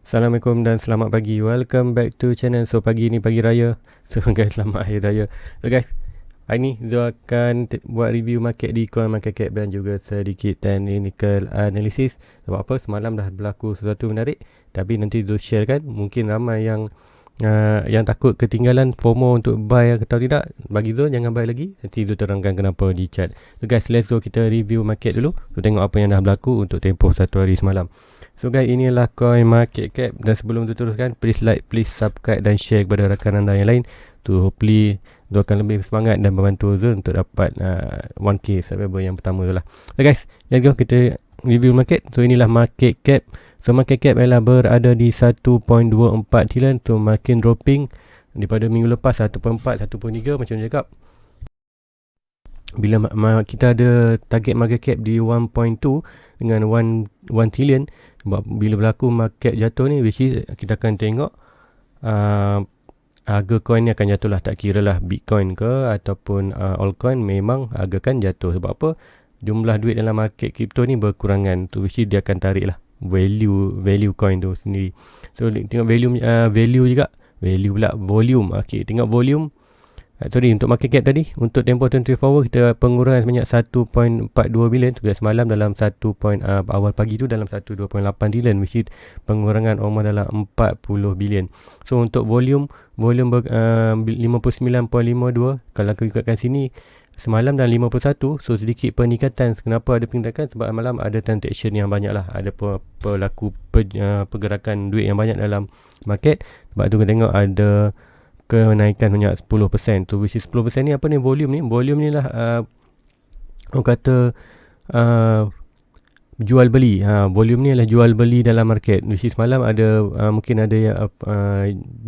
Assalamualaikum dan selamat pagi. Welcome back to channel. So pagi ni pagi raya. So guys, selamat hari raya. So guys, hari ni Zul akan buat review market di coin market cap dan juga sedikit technical analysis. Sebab apa? Semalam dah berlaku sesuatu menarik, tapi nanti Zul share kan. Mungkin ramai yang takut ketinggalan FOMO untuk buy atau tidak. Bagi Zul jangan buy lagi. Nanti Zul terangkan kenapa di chat. So guys, let's go kita review market dulu. So tengok apa yang dah berlaku untuk tempoh satu hari semalam. So guys, inilah coin market cap. Dan sebelum tu teruskan, please like, please subscribe dan share kepada rakan anda yang lain. To hopefully Zul akan lebih semangat dan membantu Zul untuk dapat 1k subscriber yang pertama tu lah. So guys, let's go kita review market. So inilah market cap. So market cap ialah berada di 1.24 trilion. So makin dropping daripada minggu lepas 1.4, 1.3 macam cakap. Bila kita ada target market cap di 1.2 dengan 1 trillion. Sebab bila berlaku market jatuh ni, which is kita akan tengok harga coin ni akan jatuh lah. Tak kira lah Bitcoin ke ataupun altcoin, memang harga kan jatuh. Sebab apa? Jumlah duit dalam market crypto ni berkurangan tu, which is dia akan tarik lah value coin tu sendiri. So tengok value juga. Value pula volume. Okay, tengok volume. Untuk market cap tadi, untuk tempoh 24 hour kita pengurangan sebanyak 1.42 bilion. Semalam dalam awal pagi tu dalam 1.28 bilion, which is pengurangan almost dalam 40 bilion. So untuk volume 59.52. Kalau aku ikutkan sini semalam dalam 51. So sedikit peningkatan. Kenapa ada peningkatan? Sebab malam ada transaction yang banyak lah. Ada pergerakan duit yang banyak dalam market. Sebab tu kita tengok ada kenaikan banyak 10%. So which is 10% ni apa ni? Volume ni lah orang kata jual beli. Volume ni adalah jual beli dalam market. Which is malam ada mungkin ada yang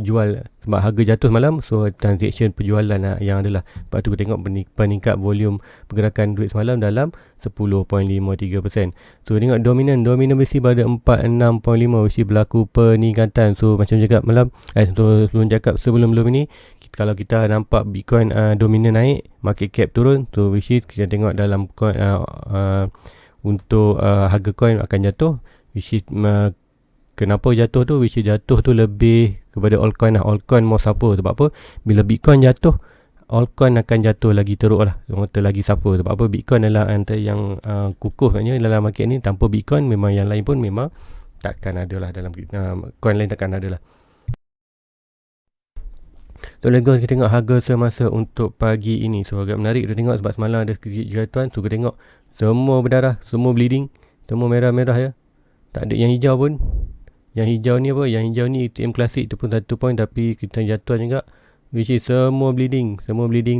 jual sebab harga jatuh semalam. So transaction penjualan yang adalah. Sebab tu kita tengok peningkat volume pergerakan duit semalam dalam 10.53%. So tengok dominan besi pada 46.5, which is berlaku peningkatan. So macam cakap malam sebelum ini, kalau kita nampak Bitcoin dominan naik, market cap turun. So which is kita tengok dalam coin untuk harga coin akan jatuh, which is kenapa jatuh tu, which is jatuh tu lebih kepada altcoin lah. Altcoin more suffer. Sebab apa? Bila Bitcoin jatuh, altcoin akan jatuh lagi teruk lah, lagi suffer. Sebab apa? Bitcoin adalah antara yang kukuh katanya dalam market ni. Tanpa Bitcoin memang yang lain pun memang takkan ada lah dalam coin lain, takkan ada lah. So let's go kita tengok harga semasa untuk pagi ini. So agak menarik kita tengok sebab semalam ada sedikit jatuhan. So kita tengok semua berdarah, semua bleeding, semua merah-merah ya. Tak ada yang hijau pun. Yang hijau ni apa? Yang hijau ni ATM klasik tu pun 1 point, tapi kita jatuh juga. Which is semua bleeding,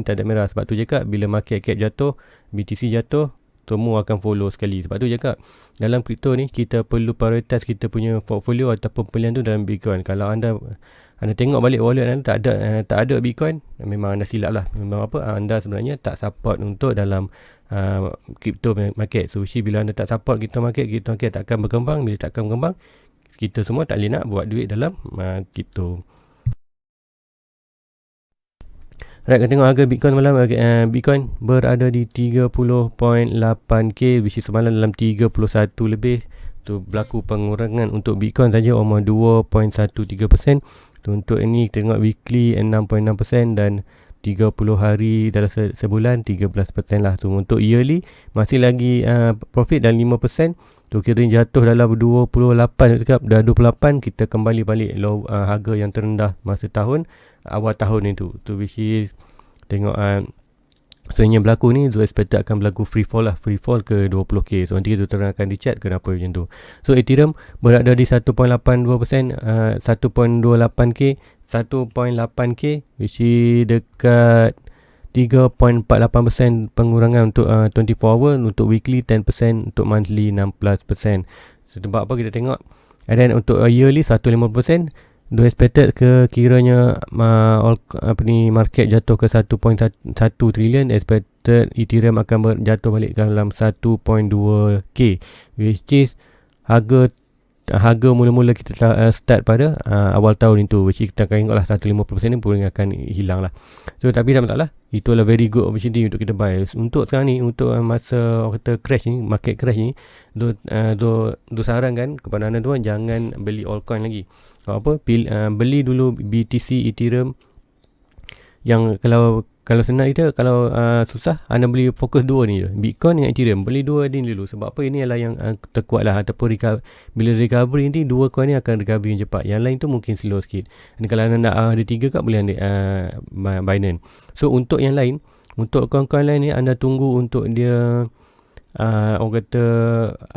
tak ada merah. Sebab tu cakap bila market cap jatuh, BTC jatuh, semua akan follow sekali. Sebab tu cakap dalam kripto ni kita perlu prioritas kita punya portfolio ataupun pilihan tu dalam Bitcoin. Kalau anda tengok balik wallet anda tak ada Bitcoin, memang anda silap lah. Memang apa? Anda sebenarnya tak support untuk dalam crypto market. So bila anda tak support crypto market tak akan berkembang. Bila tak akan berkembang, kita semua tak boleh nak buat duit dalam crypto. Right, kita tengok harga Bitcoin malam. Bitcoin berada di 30.8k, which is semalam dalam 31 lebih. Tu berlaku pengurangan untuk Bitcoin saja almost 2.13%. Untuk ini kita tengok weekly 6.6% dan 30 hari dalam sebulan 13% lah. Tu untuk yearly masih lagi profit dan 5%. Tu kira jatuh dalam 28 dah 28, kita kembali balik harga yang terendah masa awal tahun itu. Tu which is tengok sebenarnya berlaku ni, Zul expect akan berlaku free fall ke 20k. So nanti kita terangkan di chat kenapa macam tu. So Ethereum berada di 1.82%, 1.28k, 1.8k, which is dekat 3.48% pengurangan untuk 24 hour, untuk weekly 10%, untuk monthly 16%. So sebab apa kita tengok, and then untuk yearly 150%. Do expected ke kiranya market jatuh ke 1.1 trilion, expected Ethereum akan jatuh balik ke dalam 1.2k, which is harga harga mula-mula kita start pada awal tahun itu, which kita akan tengok lah 150% ni pun akan hilang lah. So tapi tak masalah, itu adalah very good opportunity untuk kita buy. Untuk sekarang ni, untuk masa orang kata crash ni, market crash ni, do sarankan kepada anda tuan, jangan beli altcoin lagi. Apa, beli dulu BTC, Ethereum, yang kalau senang kita, kalau susah, anda beli fokus dua ni je, Bitcoin dengan Ethereum. Beli dua ni dulu. Sebab apa, ini adalah yang terkuat lah. Ataupun bila recovery nanti, dua coin ni akan recovery yang cepat. Yang lain tu mungkin slow sikit. Dan kalau anda nak ada 3 kad, boleh ambil Binance. So untuk yang lain, untuk coin-coin lain ni, anda tunggu untuk dia orang kata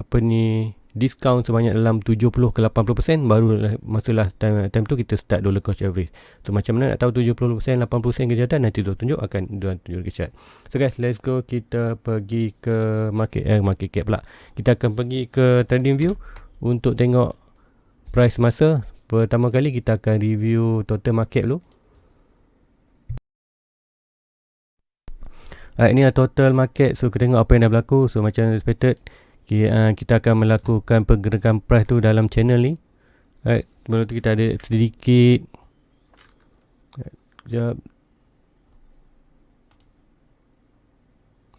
apa ni, diskaun sebanyak dalam 70 ke 80%, baru masalah time tu kita start dollar cost average. So macam mana nak tahu 70% 80% kejahatan, nanti dia tunjuk ke chart. So guys, let's go, kita pergi ke market cap pula. Kita akan pergi ke trading view untuk tengok price masa. Pertama kali kita akan review total market dulu. Ini adalah total market. So kita tengok apa yang dah berlaku. So macam expected, kita akan melakukan pergerakan price tu dalam channel ni. Sebelum tu kita ada sedikit sekejap.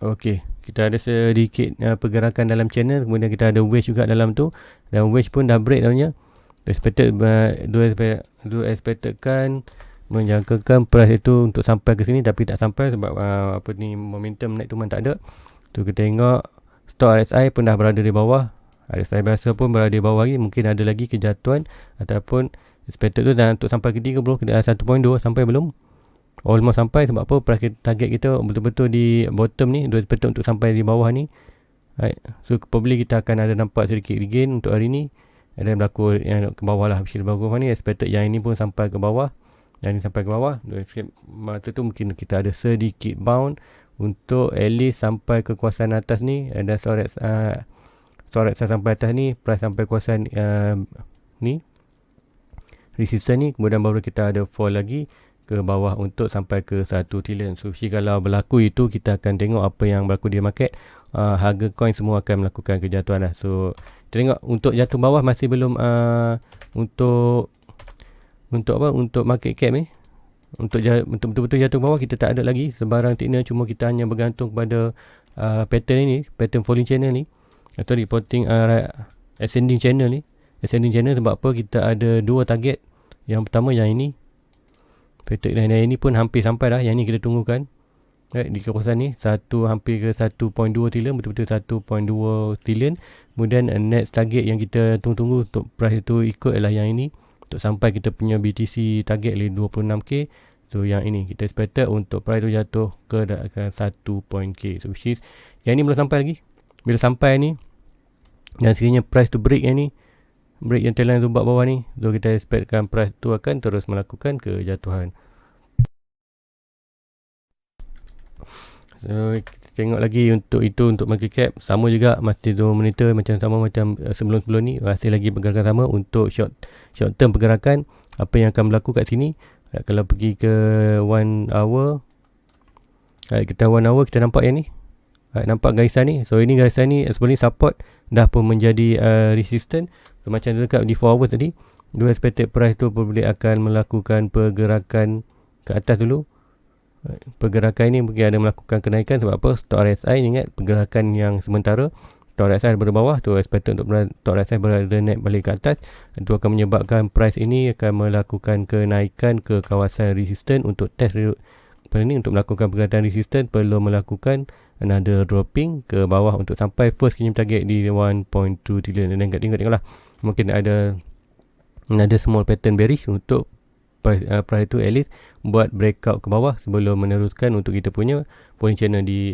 Okey, kita ada sedikit pergerakan dalam channel. Kemudian kita ada wedge juga dalam tu. Dan wedge pun dah break namanya. Expected kan menjangkakan price itu untuk sampai ke sini, tapi tak sampai sebab apa ni, momentum naik tu memang tak ada. Tu kita tengok stock RSI pun dah berada di bawah. RSI biasa pun berada di bawah lagi. Mungkin ada lagi kejatuhan ataupun expected tu dah untuk sampai ke 30, kita 1.2 sampai belum? Almost sampai. Sebab apa? Price target kita betul-betul di bottom ni, expected untuk sampai di bawah ni. So probably kita akan ada nampak sedikit regain untuk hari ni. Ada yang berlaku yang ke bawah lah. Di bawah ni expected yang ini pun sampai ke bawah. Yang ini sampai ke bawah. Masa tu mungkin kita ada sedikit bound untuk at least sampai ke kawasan atas ni. Ada storex sampai atas ni, price sampai kawasan ni, resistance ni. Kemudian baru kita ada fall lagi ke bawah untuk sampai ke 1 trilion. So kalau berlaku itu, kita akan tengok apa yang berlaku di market. Harga coin semua akan melakukan kejatuhan lah. So kita tengok untuk jatuh bawah masih belum untuk apa, untuk market cap ni, untuk betul-betul jatuh bawah kita tak ada lagi sebarang signal. Cuma kita hanya bergantung kepada pattern ini, pattern falling channel ni, atau reporting ascending channel ni. Ascending channel sebab apa, kita ada dua target. Yang pertama yang ini, pattern dan yang ini pun hampir sampai dah. Yang ni kita tunggukan di kawasan ni, hampir ke 1.2 trilion, betul-betul 1.2 trilion. Kemudian next target yang kita tunggu-tunggu untuk price itu ikut adalah yang ini, untuk sampai kita punya BTC target 26k. So yang ini kita expected untuk price tu jatuh ke 1.k. So which is yang ni belum sampai lagi. Bila sampai ni, dan sekiranya price tu break yang ni, break yang telan tu bawah ni, so kita expectkan price tu akan terus melakukan kejatuhan. So kita tengok lagi untuk itu, untuk market cap sama juga, masih 2 monitor macam sama macam sebelum-sebelum ni. Masih lagi pergerakan sama untuk short term pergerakan. Apa yang akan berlaku kat sini, kalau pergi ke 1 hour, kita 1 hour kita nampak yang ni, nampak garisan ni. So ini garisan ni sebenarnya support, dah pun menjadi resistance. So macam dekat di 4 hours tadi, dua expected price tu boleh akan melakukan pergerakan ke atas dulu. Pergerakan ini mungkin ada melakukan kenaikan. Sebab apa? Stock RSI, ingat pergerakan yang sementara. Stock RSI berada bawah, tu expected untuk stock RSI berada naik balik ke atas. Itu akan menyebabkan price ini akan melakukan kenaikan ke kawasan resistance. Untuk test ini, untuk melakukan pergerakan resistance, perlu melakukan another dropping ke bawah untuk sampai first kini target di 1.2 trilion. Dan tengok-tengoklah, mungkin ada small pattern bearish untuk price tu at least buat breakout ke bawah sebelum meneruskan untuk kita punya falling channel di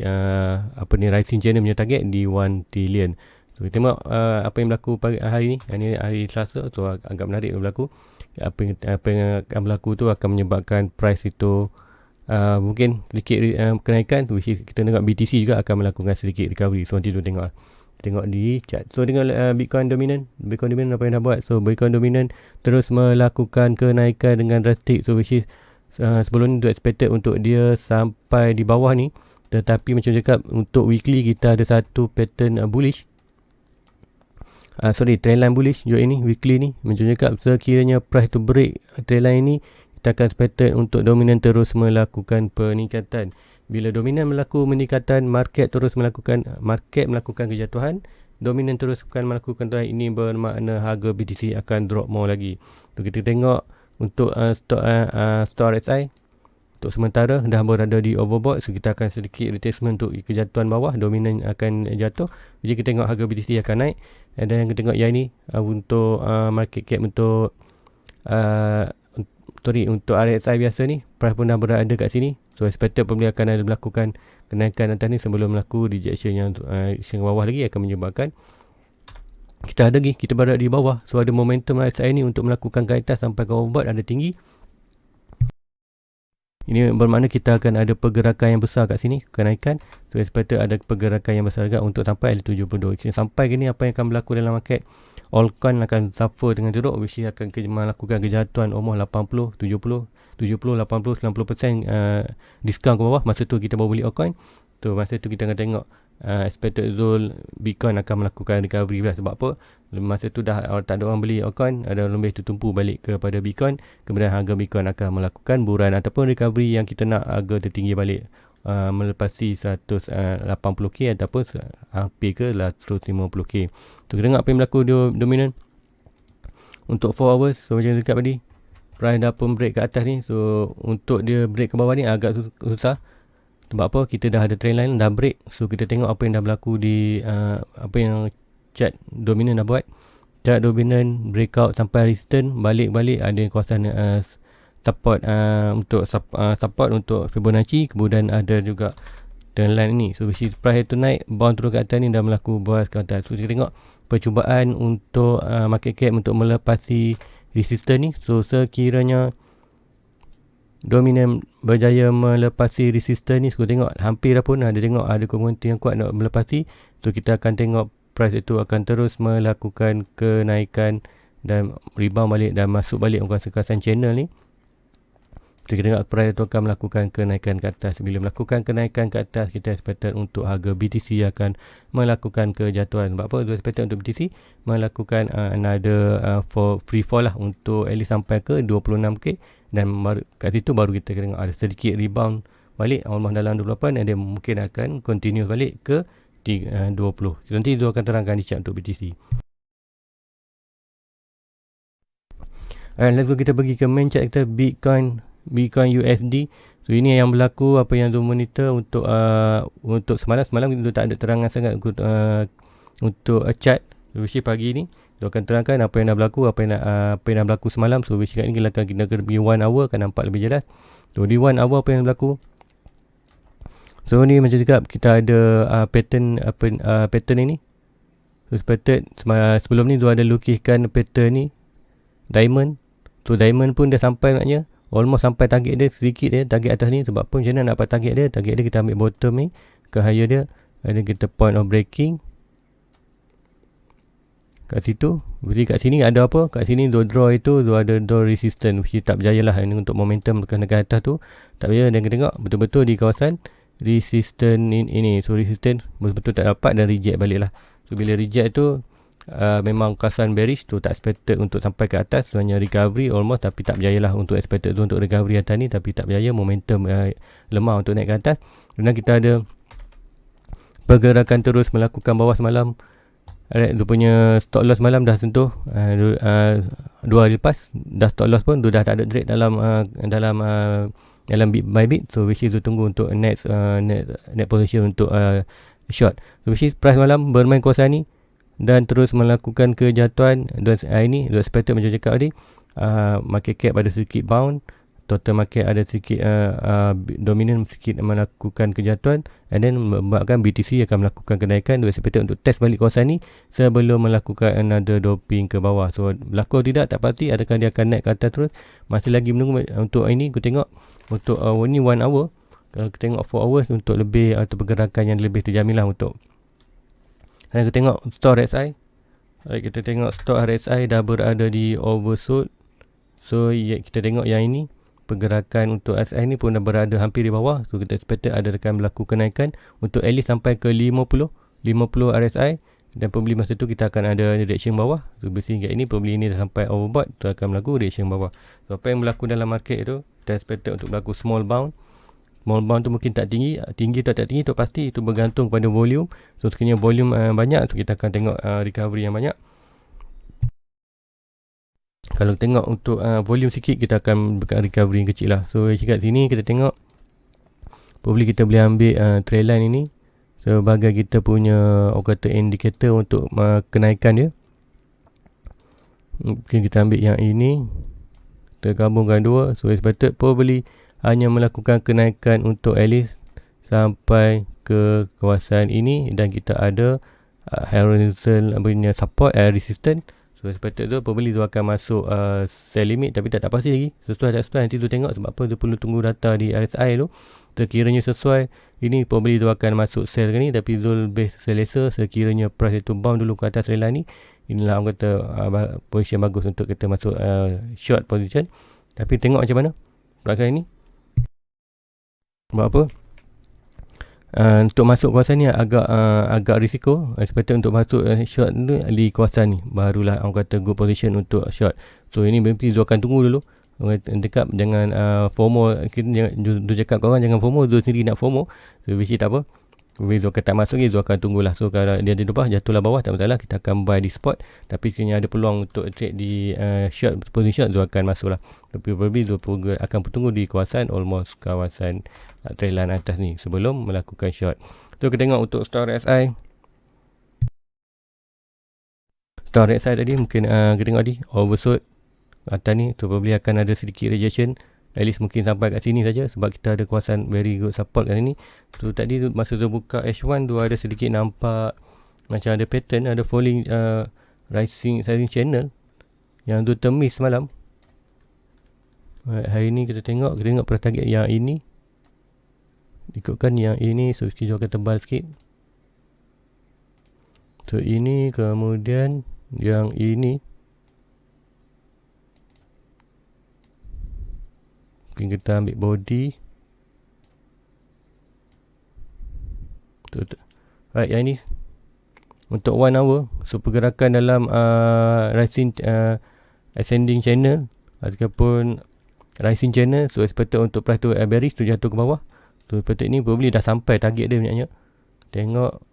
rising channel punya target di 1 trillion. So kita tengok apa yang berlaku hari ni. Ini hari Selasa, so agak menarik berlaku. Apa yang akan berlaku tu akan menyebabkan price itu mungkin sedikit kenaikan, which is kita tengok BTC juga akan melakukan sedikit recovery. So nanti tu tengok di chart. So tengok Bitcoin dominant apa yang dah buat. So Bitcoin dominant terus melakukan kenaikan dengan drastik. So which is sebelum ni tu expected untuk dia sampai di bawah ni, tetapi macam cakap, untuk weekly kita ada satu pattern bullish. trendline bullish juga ini weekly ni macam cakap, sekiranya price tu break trendline ini, kita akan expected untuk dominan terus melakukan peningkatan. Bila dominan melakukan peningkatan, market melakukan kejatuhan, dominan terus akan melakukan kejatuhan. Ini bermakna harga BTC akan drop more lagi. So, kita tengok untuk stok RSI untuk sementara dah berada di overbought, so kita akan sedikit retracement untuk kejatuhan bawah, dominan akan jatuh. Jadi kita tengok harga BTC akan naik. Dan kita tengok yang ini untuk market cap untuk untuk RSI biasa ni, price pun dah berada kat sini. So expected pembeli akan ada melakukan kenaikan atas ni sebelum berlaku rejection yang bawah lagi, akan menyebabkan kita berada di bawah. So ada momentum RSI ni untuk melakukan ke atas sampai ke overbought ada tinggi. Ini bermakna kita akan ada pergerakan yang besar kat sini, kenaikan. So expected ada pergerakan yang besar juga untuk sampai L72. Sampai gini apa yang akan berlaku dalam market, altcoin akan suffer dengan teruk, which akan melakukan kejatuhan almost 80, 70, 80, 90% diskaun ke bawah. Masa tu kita baru beli altcoin. So masa tu kita akan tengok expected zone Bitcoin akan melakukan recovery lah. Sebab apa? Masa tu dah tak ada orang beli altcoin, ada lebih tertumpu balik kepada Bitcoin. Kemudian harga Bitcoin akan melakukan buran ataupun recovery yang kita nak, harga tertinggi balik melepasi 180k ataupun hampir ke 150k. So kita tengok apa yang berlaku di dominan untuk 4 hours. So macam cakap tadi, price dah pun break ke atas ni. So untuk dia break ke bawah ni agak susah. Sebab apa? Kita dah ada trend line dah break. So kita tengok apa yang dah berlaku di apa yang chart dominan dah buat. Chart dominan breakout sampai resistance, balik-balik ada kawasan support untuk support untuk Fibonacci. Kemudian ada juga trend line ni. So which is price itu naik, bounce terus ke atas ni, dah berlaku bounce ke atas. So kita tengok percubaan untuk market cap untuk melepasi resistance ni. So sekiranya dominan berjaya melepasi resistance ni, so tengok hampir dah pun ada komuniti yang kuat nak melepasi. So kita akan tengok price itu akan terus melakukan kenaikan dan rebound balik dan masuk balik kawasan channel ni. So kita tengok price itu akan melakukan kenaikan ke atas. Bila melakukan kenaikan ke atas, kita expected untuk harga BTC akan melakukan kejatuhan. Sebab apa? Kita expected untuk BTC melakukan another free fall lah untuk at least sampai ke 26k. Dan kat situ baru kita tengok ada sedikit rebound balik almost dalam 28, dan dia mungkin akan continue balik ke 20. Nanti itu akan terangkan di chart untuk BTC. Alright, let's go, kita pergi ke main chart kita, Bitcoin USD. So ini yang berlaku, apa yang tu monitor untuk semalam kita tak ada terangan sangat untuk chart. So pagi ni dia akan terangkan apa yang dah berlaku, apa yang dah berlaku semalam. So basically ni kita akan pergi 1 hour, akan nampak lebih jelas. So di 1 hour apa yang berlaku. So ni macam cakap, kita ada pattern ini. So pattern sebelum ni tu ada lukiskan pattern ni diamond. So diamond pun dah sampai, maknanya almost sampai target dia sedikit target atas ni. Sebab pun macam mana nak dapat target dia kita ambil bottom ni ke higher dia, ada kita point of breaking kat situ. Jadi kat sini ada apa? Kat sini draw itu ada draw resistance, which tak berjaya lah ini untuk momentum ke atas tu tak berjaya. Dan kita tengok betul-betul di kawasan resistance ini. So resistance betul-betul tak dapat dan reject balik lah. So bila reject tu memang kawasan bearish tu, tak expected untuk sampai ke atas, hanya recovery almost, tapi tak berjaya lah untuk expected tu untuk recovery atas ni, tapi tak berjaya, momentum lemah untuk naik ke atas. Kemudian kita ada pergerakan terus melakukan bawah semalam. Alright, dia punya stop loss malam dah sentuh 2 hari lepas, dah stop loss pun dia dah tak ada trade dalam bit by bit. So which is tu tunggu untuk next position untuk short. So which is price malam bermain kawasan ni dan terus melakukan kejatuhan. Dan ini dia expected macam cakap tadi, market cap ada sedikit bound, total market ada sedikit dominan sedikit melakukan kejatuhan, and then menyebabkan BTC akan melakukan kenaikan. Dia expected untuk test balik kawasan ni sebelum melakukan another doping ke bawah. So berlaku tidak tak pasti, adakah dia akan naik ke atas terus, masih lagi menunggu. Untuk ini kita tengok untuk ini 1 hour. Kalau kita tengok 4 hours untuk lebih atau pergerakan yang lebih terjamin lah untuk. Dan kita tengok stock RSI. Kita tengok stock RSI dah berada di oversold. So kita tengok yang ini, pergerakan untuk RSI ni pun dah berada hampir di bawah. So kita expected ada akan berlaku kenaikan untuk at least sampai ke 50 RSI. Dan probably masa tu kita akan ada reaction bawah. So basically kat ini probably ini dah sampai overbought, tu akan berlaku reaction bawah. So apa yang berlaku dalam market itu, kita expected untuk berlaku small bounce. Small bounce tu mungkin tak tinggi, tinggi atau tak tinggi tu pasti itu bergantung pada volume. So sekiranya volume banyak, so kita akan tengok recovery yang banyak. Kalau tengok untuk volume sikit, kita akan berkat recovery yang kecil lah. So kat sini kita tengok probably kita boleh ambil trend line ini sebagai kita punya orang kata indikator untuk kenaikan dia. Mungkin kita ambil yang ini, kita gabungkan dua. So expected probably hanya melakukan kenaikan untuk at least sampai ke kawasan ini, dan kita ada horizontal punya support resistance. So expected tu probably tu akan masuk sell limit, tapi tak pasti lagi sesuai tak sesuai, nanti tu tengok. Sebab apa, tu perlu tunggu data di RSI tu. Sekiranya sesuai, ini probably tu akan masuk sell ke ni, tapi Zul base selesa. Sekiranya price itu bound dulu ke atas rela ni, inilah orang kata position bagus untuk kita masuk short position. Tapi tengok macam mana belakang ini. Sebab apa, untuk masuk kawasan ni agak risiko. Expected untuk masuk short tu di kawasan ni, barulah orang kata good position untuk short. So ini mesti Zul akan tunggu dulu. Dekat jangan FOMO. Kita jangan cakap kawan jangan FOMO, Zul sendiri nak FOMO. So which tak apa, Zul akan tak masuk lagi, Zul akan tunggulah. So kalau dia di bawah, jatuhlah bawah, tak masalah, kita akan buy di spot. Tapi sekiranya ada peluang untuk trade di short position, Zul akan masuk lah. Tapi probably Zul akan bertunggu di kawasan almost kawasan trend line atas ni sebelum melakukan short. So kita tengok untuk store RSI. Store RSI tadi mungkin kita tengok tadi oversold atas ni, tu probably akan ada sedikit rejection. At least mungkin sampai kat sini saja, sebab kita ada kawasan very good support kat sini. Tu tadi masa tu buka H1 tu ada sedikit nampak macam ada pattern, ada falling rising channel yang tu termiss semalam. Hari ni kita tengok pada target yang ini, ikutkan yang ini. So kita akan tebal sikit. So ini, kemudian yang ini. Mungkin kita ambil body. Right, yang ini untuk 1 hour. So pergerakan dalam rising ascending channel ataupun rising channel. So expected untuk price tu bearish, tu jatuh ke bawah. So expected ni probably dah sampai target dia sebenarnya. Tengok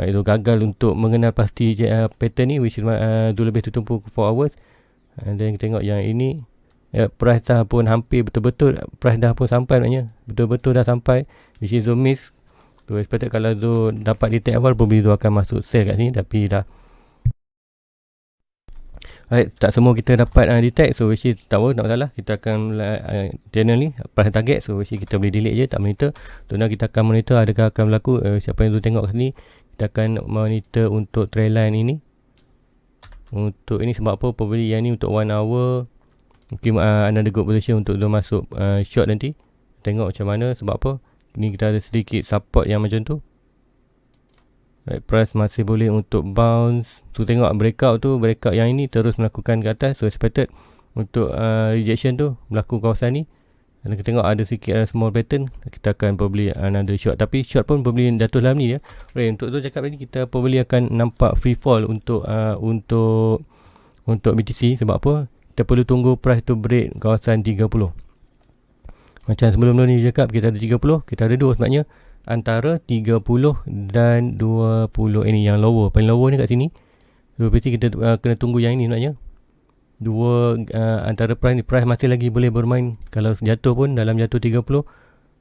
itu gagal untuk mengenal pasti pattern ni, which is tu lebih tertumpu 4 hours. And then kita tengok yang ini, price dah pun hampir betul-betul, price dah pun sampai maknanya, betul-betul dah sampai, which is Zul miss. So expected kalau Zul dapat detect awal, probably Zul akan masuk sell kat sini, tapi dah tak semua kita dapat detect. So which is tak apa, tak masalah, kita akan channel ni price target. So which is kita boleh delete je, tak monitor. So now kita akan monitor adakah akan berlaku. Siapa yang Zul tengok kat sini, kita akan monitor untuk trend line ini. Untuk ini sebab apa, probably yang ni untuk 1 hour mungkin ada good position untuk Zul masuk short nanti. Tengok macam mana, sebab apa, ni kita ada sedikit support yang macam tu. Price masih boleh untuk bounce. Tu tengok breakout yang ini terus melakukan ke atas. So expected untuk rejection tu berlaku kawasan ni. Dan kita tengok ada sikit small pattern, kita akan probably another short. Tapi short pun probably jatuh dalam ni ya. Untuk tu cakap tadi, kita probably akan nampak free fall untuk BTC. Sebab apa, kita perlu tunggu price tu break kawasan 30. Macam sebelum ni cakap, kita ada 30, kita ada dua sebenarnya, antara 30 dan 20. Ini yang lower, paling lower ni kat sini. So berarti kita kena tunggu yang ini sebenarnya. Dua antara price ni, price masih lagi boleh bermain. Kalau jatuh pun dalam jatuh 30.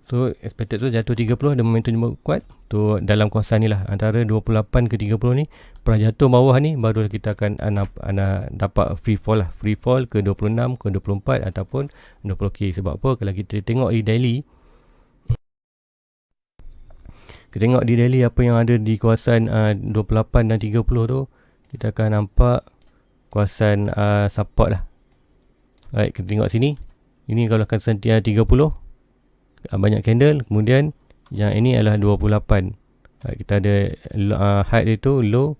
So expected tu jatuh 30, ada momentum kuat tu dalam kawasan ni lah, antara 28 ke 30 ni. Price jatuh bawah ni, baru kita akan dapat free fall lah. Free fall ke 26, ke 24 ataupun 20k. Sebab apa, kalau kita tengok di daily, kita tengok di daily apa yang ada di kawasan 28 dan 30 tu, kita akan nampak kawasan support lah. Right, kita tengok sini. Ini kalau akan sentuh 30, banyak candle. Kemudian yang ini adalah 28. Right, kita ada high dia tu low,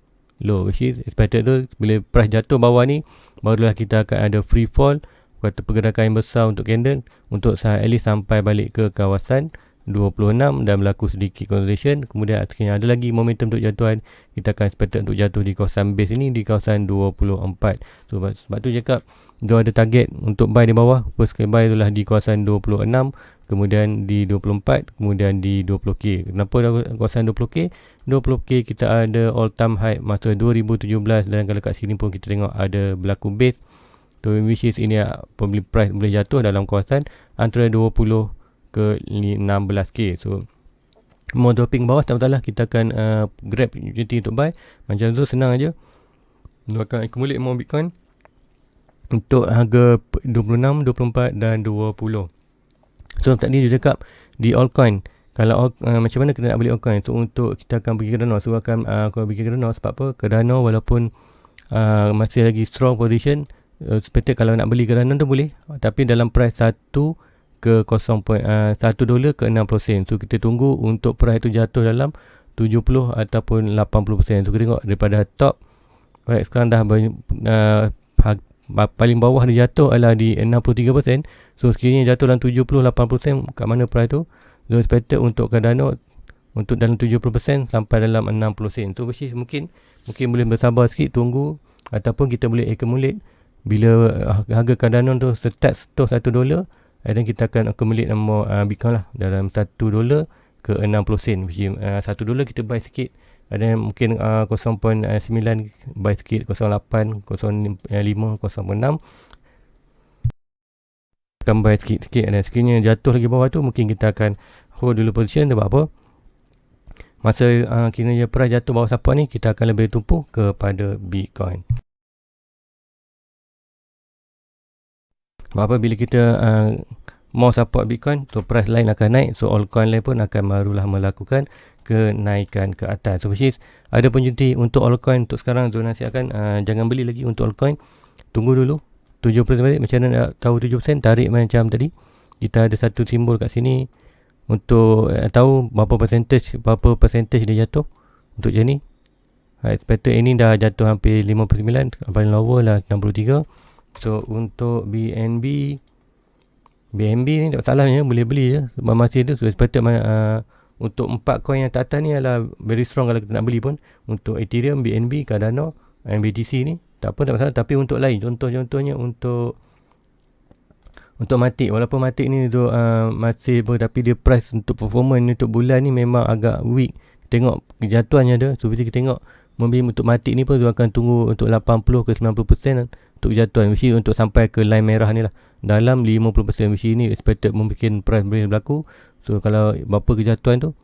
which is expected tu bila price jatuh bawah ni, barulah kita akan ada free fall, kata pergerakan yang besar untuk candle, untuk at least sampai balik ke kawasan 26 dan berlaku sedikit consolidation. Kemudian akhirnya ada lagi momentum untuk jatuhan. Kita akan expected untuk jatuh di kawasan base ini di kawasan 24. So sebab tu cakap dia ada target untuk buy di bawah. First kali buy itulah di kawasan 26, kemudian di 24, kemudian di 20k. Kenapa kawasan 20k? 20k kita ada all time high masa 2017 dan kalau kat sini pun kita tengok ada berlaku base. So which is ini pembeli price boleh jatuh dalam kawasan antara 20 ke 16k. So more dropping bawah tak masalah, kita akan grab opportunity untuk buy. Macam tu senang aja. Dia akan accumulate more Bitcoin untuk harga 26, 24 dan 20. So tadi dia cakap di altcoin, kalau macam mana kita nak beli altcoin. So untuk kita akan pergi Cardano. So akan aku pergi Cardano sebab apa? Cardano walaupun masih lagi strong position, seperti kalau nak beli Cardano tu boleh, tapi dalam price 1 ke 0.1 dolar ke 60 sen. So kita tunggu untuk price tu jatuh dalam 70 ataupun 80%. So kita tengok daripada top, right, sekarang dah paling bawah dia jatuh adalah di 63%. So sekiranya jatuh dalam 70-80%, kat mana price tu? So expected untuk Cardano untuk dalam 70% sampai dalam 60 sen. So mungkin boleh bersabar sikit, tunggu, ataupun kita boleh accumulate bila harga Cardano tu start store 1 dolar, dan kita akan accumulate nama Bitcoin lah dalam 1 dolar ke 60 sen. 1 dolar kita buy sikit, ada mungkin 0.9 buy sikit, 0.8, 0.5, 0.6 akan buy sikit-sikit. Dan sekiranya jatuh lagi bawah tu, mungkin kita akan hold dulu position. Sebab apa? Masa kiranya price jatuh bawah support ni, kita akan lebih tumpu kepada Bitcoin. Sebab apa? Bila kita mau support Bitcoin, so price lain akan naik. So altcoin lain pun akan barulah melakukan kenaikan ke atas. So which is ada opportunity untuk altcoin untuk sekarang. So nasihatkan jangan beli lagi untuk altcoin. Tunggu dulu 7% balik. Macam mana nak tahu 7%? Tarik macam tadi. Kita ada satu simbol kat sini untuk tahu berapa percentage dia jatuh. Untuk je ni expected ini dah jatuh hampir 59, paling lower lah 63. So untuk BNB ni tak salah ni, boleh beli je sebab masih tu. So expected untuk 4 coin yang atas ni adalah very strong kalau kita nak beli pun. Untuk Ethereum, BNB, Cardano and BTC ni tak masalah. Tapi untuk lain, contohnya untuk Matic, walaupun Matic ni tu masih tapi dia price untuk performance ni untuk bulan ni memang agak weak. Tengok kejatuhannya ada. So kita tengok membeli untuk Matic ni pun dia akan tunggu untuk 80 ke 90% untuk kejatuhan, which is untuk sampai ke line merah ni lah, dalam 50%, which is ni expected membuat price boleh berlaku. So kalau berapa kejatuhan tu,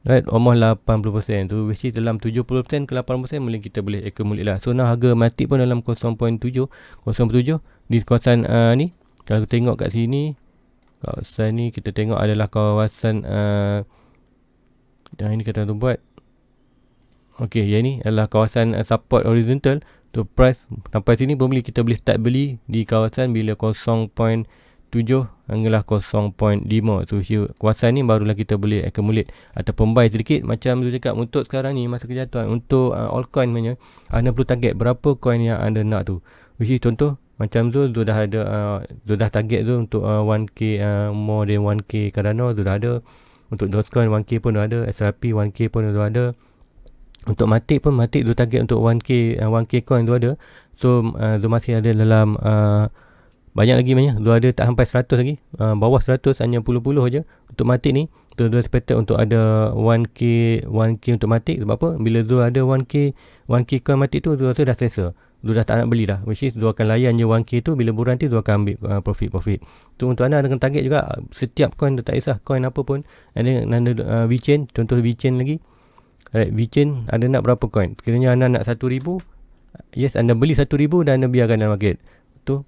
right, almost 80%. So which is dalam 70% ke 80% mungkin kita boleh accumulate lah. So nah harga Matic pun dalam 0.7 di kawasan ni. Kalau kita tengok kat sini, kawasan ni kita tengok adalah kawasan yang ini kita tu buat. Okey, yang ni adalah kawasan support horizontal. So price sampai sini boleh kita boleh start beli di kawasan bila 0.7 hinggalah 0.5. So kawasan ni barulah kita boleh accumulate ataupun buy sedikit. Macam tu cakap, untuk sekarang ni masa kejatuhan untuk altcoin punya, anda perlu target berapa coin yang anda nak tu. Which is contoh macam tu dah ada dah target tu untuk 1k more than 1k Cardano tu dah ada. Untuk Dogecoin 1k pun dah ada, SRP 1k pun dah ada. Untuk Matic pun, Matic tu target untuk 1k coin tu ada. So masih ada dalam banyak lagi banyak. Tu ada tak sampai 100 lagi. Bawah 100, hanya puluh-puluh aja untuk Matic ni. Tu expected untuk ada 1k untuk Matic. Sebab apa? Bila tu ada 1k coin Matic tu dah selesa. Tu dah tak nak beli dah. Which is tu akan layan je 1k tu. Bila bulan tu akan ambil profit. Tu untuk anda dengan target juga. Setiap coin tu tak kisah coin apa pun. Ada VeChain, contoh VeChain lagi. Right, VeChain anda nak berapa coin? Sekiranya anda nak 1,000, yes, anda beli 1,000 dan anda biarkan dalam market. Tu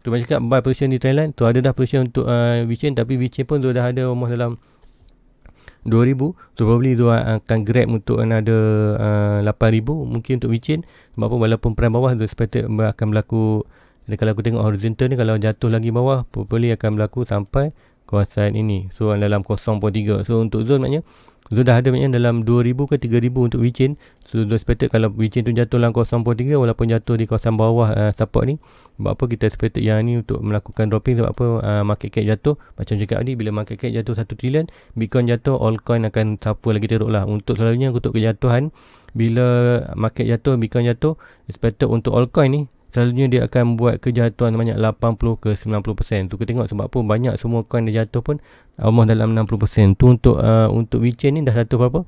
macam cakap buy position di Thailand. Tu ada dah position untuk VeChain, tapi VeChain pun tu dah ada almost dalam 2,000. So probably tu akan grab untuk ada 8,000 mungkin untuk VeChain. Sebab apa? Walaupun prime bawah tu expected akan berlaku. Dan kalau aku tengok horizontal ni, kalau jatuh lagi bawah probably akan berlaku sampai kawasan ini. So dalam 0.3. So untuk zone maknanya zone dah ada maknanya dalam 2000 ke 3000 untuk Wichin. So zone expected kalau Wichin tu jatuh dalam 0.3 walaupun jatuh di kawasan bawah support ni, sebab apa kita expected yang ni untuk melakukan dropping, sebab apa market cap jatuh. Macam cakap tadi, bila market cap jatuh 1 trilion, Bitcoin jatuh, altcoin akan suffer lagi teruk lah. Untuk selalunya untuk kejatuhan, bila market jatuh, Bitcoin jatuh, expected untuk altcoin ni selalunya dia akan buat kejatuhan banyak 80 ke 90%. Tu kita tengok sebab apa banyak semua coin dia jatuh pun almost dalam 60%. Tu untuk Wichin ni dah jatuh berapa?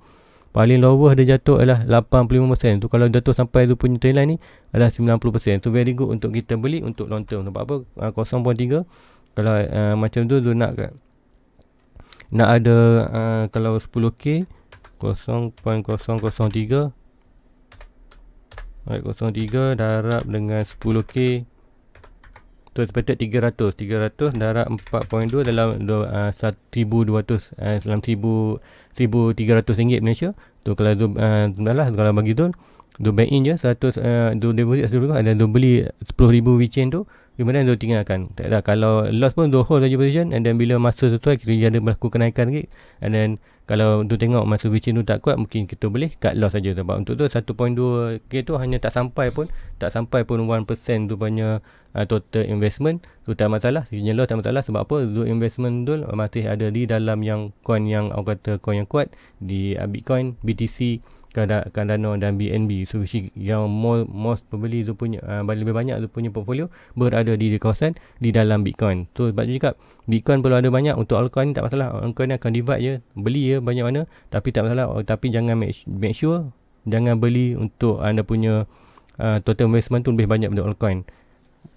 Paling lower dia jatuh adalah 85%. Tu kalau jatuh sampai tu punya trendline ni adalah 90%. Tu very good untuk kita beli untuk long term. Sebab apa? 0.3 kalau macam tu nak ada kalau 10k 0.003 0.3 darab dengan 10k tu expected 300 darab 4.2 dalam 1200 dalam 1300 ringgit Malaysia. Tu kalau tu lah kalau bagi tu bank in je 100 tu deposit 100 ada tu beli 10,000 Wichin tu, kemudian tu tinggalkan. Tak ada, kalau loss pun tu hold saja position, and then bila masa sesuai kita ada berlaku kenaikan lagi, and then kalau tu tengok masa Wichin tu tak kuat, mungkin kita boleh cut loss saja. Sebab untuk tu 1.2k tu hanya tak sampai pun 1% tu punya total investment. Tu tak masalah, sekiranya loss tak masalah. Sebab apa? Tu investment tu masih ada di dalam yang coin yang orang kata coin yang kuat, di Bitcoin, BTC, Cardano dan BNB. So yang most probably tu punya lebih banyak tu punya portfolio berada di kawasan di dalam Bitcoin. So sebab tu cakap Bitcoin perlu ada banyak. Untuk altcoin tak masalah, altcoin ni akan divide je, beli je banyak mana, tapi tak masalah. Tapi jangan make sure jangan beli untuk anda punya total investment tu lebih banyak daripada altcoin.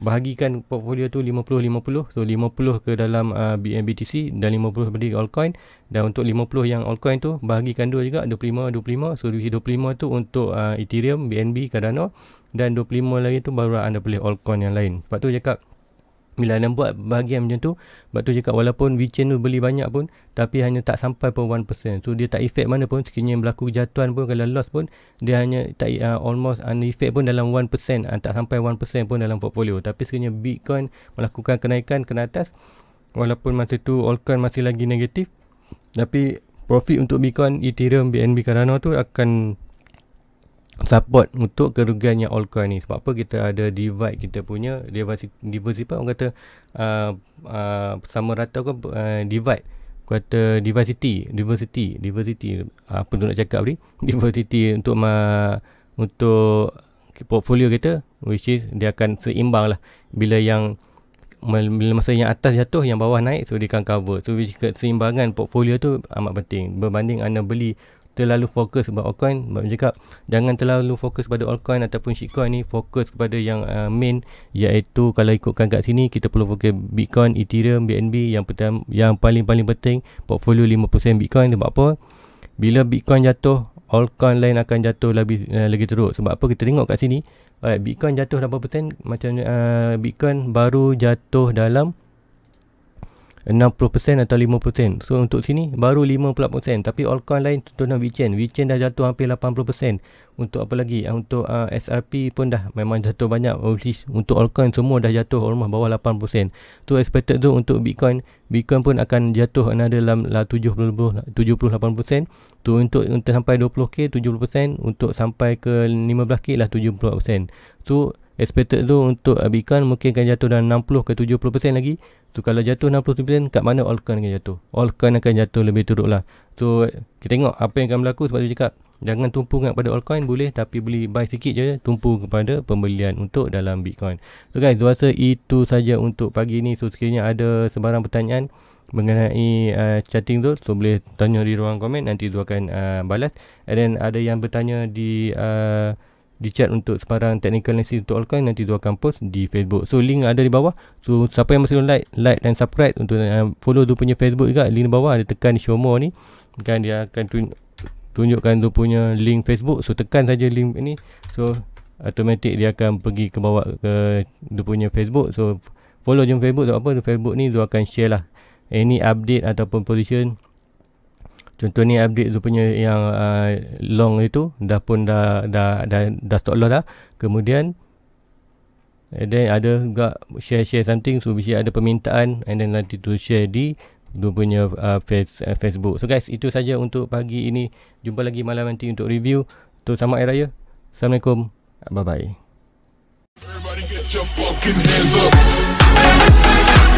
Bahagikan portfolio tu 50-50. So 50 ke dalam BTC dan 50 bagi altcoin. Dan untuk 50 yang altcoin tu bahagikan dua juga, 25-25. So 25 tu untuk Ethereum, BNB, Cardano, dan 25 lagi tu baru anda boleh altcoin yang lain. Sebab tu cakap bila anda buat bahagian macam tu, sebab tu cakap walaupun Wichin tu beli banyak pun, tapi hanya tak sampai pun 1%. So dia tak efek mana pun, sekiranya berlaku kejatuhan pun, kalau loss pun dia hanya tak almost efek pun dalam 1%, tak sampai 1% pun dalam portfolio. Tapi sekiranya Bitcoin melakukan kenaikan ke atas, walaupun masa tu altcoin masih lagi negatif, tapi profit untuk Bitcoin, Ethereum, BNB, Cardano tu akan support untuk kerugian yang altcoin ni. Sebab apa? Kita ada divide kita punya diversity orang kata sama rata ke divide, kata diversity apa tu nak cakap ni, diversity untuk portfolio kita, which is dia akan seimbang lah. Bila masa yang atas jatuh, yang bawah naik, so dia akan cover. So keseimbangan portfolio tu amat penting berbanding anda beli terlalu fokus pada altcoin. Sebab cakap jangan terlalu fokus pada altcoin ataupun shitcoin ni, fokus kepada yang main, iaitu kalau ikutkan kat sini kita perlu fokus Bitcoin, Ethereum, BNB. Yang paling penting portfolio 5% Bitcoin. Sebab apa? Bila Bitcoin jatuh, altcoin lain akan jatuh lagi teruk. Sebab apa? Kita tengok kat sini, Bitcoin jatuh berapa persen? Macam Bitcoin baru jatuh dalam 60% atau 5%. So untuk sini baru 50%. Tapi altcoin lain contohnya Wichin dah jatuh hampir 80%. Untuk apa lagi? Untuk SRP pun dah memang jatuh banyak. Untuk altcoin semua dah jatuh almost bawah 8%. Tu expected tu untuk Bitcoin pun akan jatuh dalam 70-80%. Tu untuk sampai 20k 70%, untuk sampai ke 15k lah 70%. Tu expected tu untuk Bitcoin mungkin akan jatuh dalam 60 ke 70% lagi. Tu kalau jatuh 60% kat mana altcoin akan jatuh? Altcoin akan jatuh lebih teruk lah. So kita tengok apa yang akan berlaku. Sebab dia cakap jangan tumpu pada altcoin boleh, tapi beli buy sikit je, tumpu kepada pembelian untuk dalam Bitcoin. So guys, saya rasa itu saja untuk pagi ni. So sekiranya ada sebarang pertanyaan mengenai chatting tu, so boleh tanya di ruang komen, nanti tu akan balas. And then ada yang bertanya di chat untuk sebarang technical analysis untuk altcoin, nanti tu akan post di Facebook. So link ada di bawah. So siapa yang masih belum like dan subscribe, untuk follow tu punya Facebook juga, link di bawah ada, tekan show more ni, kan dia akan tunjukkan tu punya link Facebook. So tekan saja link ni, so automatic dia akan pergi ke bawah ke dia punya Facebook. So follow je Facebook. Sebab apa? Facebook ni tu akan share lah any update ataupun position. Contoh ni update tu punya yang long itu dah stop loss dah. Kemudian then ada juga share something, so bisa ada permintaan, and then nanti tu share di dia punya Facebook. So guys, itu saja untuk pagi ini. Jumpa lagi malam nanti untuk review. So selamat Hari Raya. Assalamualaikum. Bye bye. Everybody get your fucking hands up.